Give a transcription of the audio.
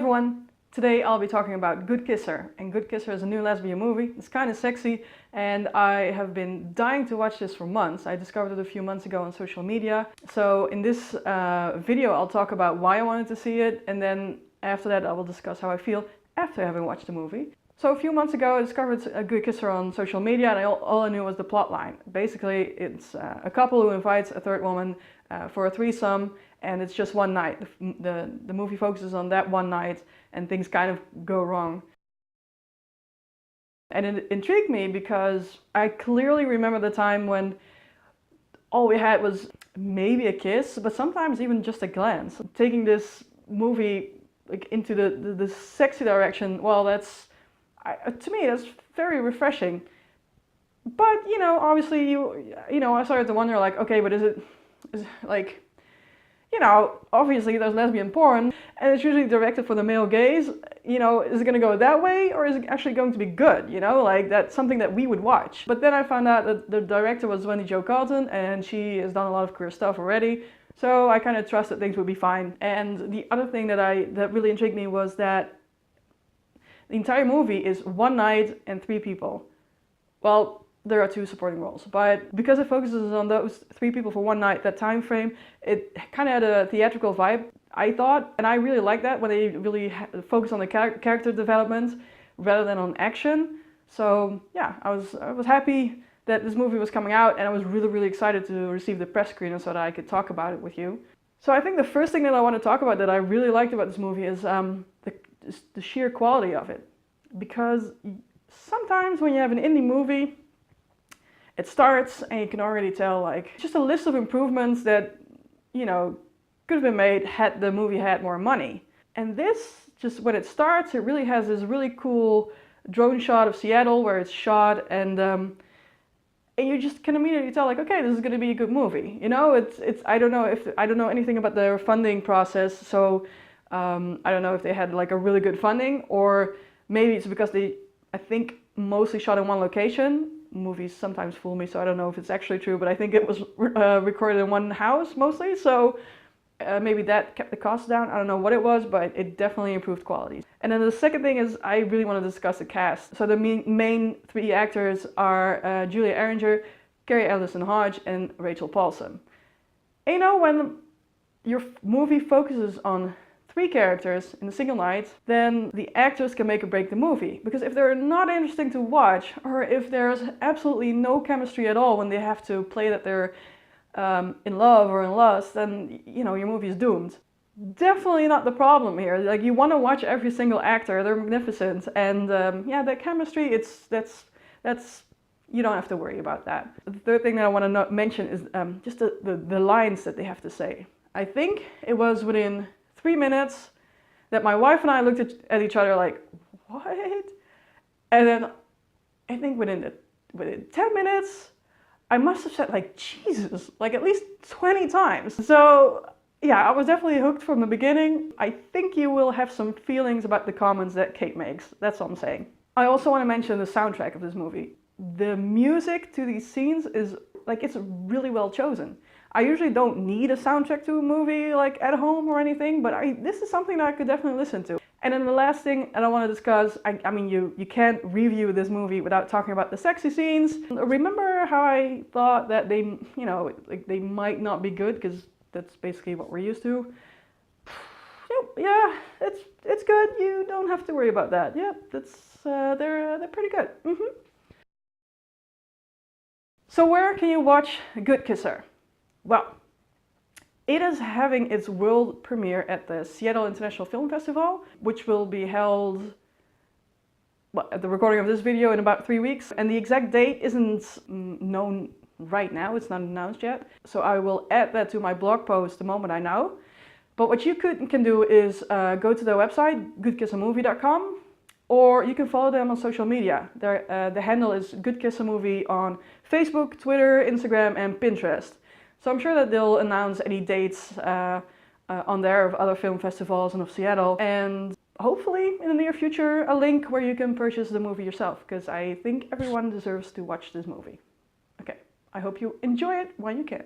everyone! Today I'll be talking about Good Kisser, and Good Kisser is a new lesbian movie. It's kind of sexy and I have been dying to watch this for months. I discovered it a few months ago on social media. So in this video I'll talk about why I wanted to see it, and then after that I will discuss how I feel after having watched the movie. So a few months ago I discovered a Good Kisser on social media, and all I knew was the plot line. Basically it's a couple who invites a third woman for a threesome, and it's just one night. The movie focuses on that one night and things kind of go wrong. And it intrigued me because I clearly remember the time when all we had was maybe a kiss, but sometimes even just a glance. Taking this movie like into the sexy direction, well, to me that's very refreshing. But you know, obviously I started to wonder, like, okay, but is it like, you know, obviously there's lesbian porn and it's usually directed for the male gaze. You know, is it going to go that way, or is it actually going to be good? You know, like that's something that we would watch. But then I found out that the director was Wendy Jo Carlton, and she has done a lot of queer stuff already. So I kind of trusted things would be fine. And the other thing that really intrigued me was that the entire movie is one night and three people. Well, there are two supporting roles, but because it focuses on those three people for one night, that time frame, it kind of had a theatrical vibe, I thought, and I really like that when they really focus on the character development rather than on action. So yeah, I was happy that this movie was coming out, and I was really excited to receive the press screener so that I could talk about it with you. So I think the first thing that I want to talk about that I really liked about this movie is the sheer quality of it. Because sometimes when you have an indie movie, it starts and you can already tell, like, just a list of improvements that, you know, could have been made had the movie had more money. And this, just when it starts, it really has this really cool drone shot of Seattle where it's shot, and you just can immediately tell, like, okay, this is going to be a good movie. You know, I don't know anything about their funding process, so I don't know if they had like a really good funding, or maybe it's because they, I think, mostly shot in one location. Movies sometimes fool me, so I don't know if it's actually true, but I think it was recorded in one house mostly, so maybe that kept the costs down. I don't know what it was, but it definitely improved quality. And then the second thing is I really want to discuss the cast. So the main three actors are Julia Erringer, Carrie Allison Hodge, and Rachel Paulson. And you know, when your movie focuses on three characters in a single night, then the actors can make or break the movie. Because if they're not interesting to watch, or if there's absolutely no chemistry at all when they have to play that they're in love or in lust, then, you know, your movie is doomed. Definitely not the problem here. Like, you want to watch every single actor, they're magnificent, and yeah, that chemistry, that's you don't have to worry about that. The third thing that I want to mention is just the lines that they have to say. I think it was within 3 minutes that my wife and I looked at each other like, what? And then I think within 10 minutes, I must have said, like, Jesus, like at least 20 times. So yeah, I was definitely hooked from the beginning. I think you will have some feelings about the comments that Kate makes. That's all I'm saying. I also want to mention the soundtrack of this movie. The music to these scenes is like, it's really well chosen. I usually don't need a soundtrack to a movie like at home or anything, but this is something that I could definitely listen to. And then the last thing that I want to discuss, I mean, you can't review this movie without talking about the sexy scenes. Remember how I thought that they, you know, like they might not be good, because that's basically what we're used to. Yeah, it's good. You don't have to worry about that. Yeah, they're pretty good. So where can you watch Good Kisser? Well, it is having its world premiere at the Seattle International Film Festival, which will be held, well, at the recording of this video, in about 3 weeks. And the exact date isn't known right now, it's not announced yet. So I will add that to my blog post the moment I know. But what you can do is go to their website, Meemoeder.com, or you can follow them on social media. The handle is Good Kisser Movie on Facebook, Twitter, Instagram, and Pinterest. So I'm sure that they'll announce any dates on there of other film festivals and of Seattle. And hopefully in the near future, a link where you can purchase the movie yourself, because I think everyone deserves to watch this movie. Okay, I hope you enjoy it while you can.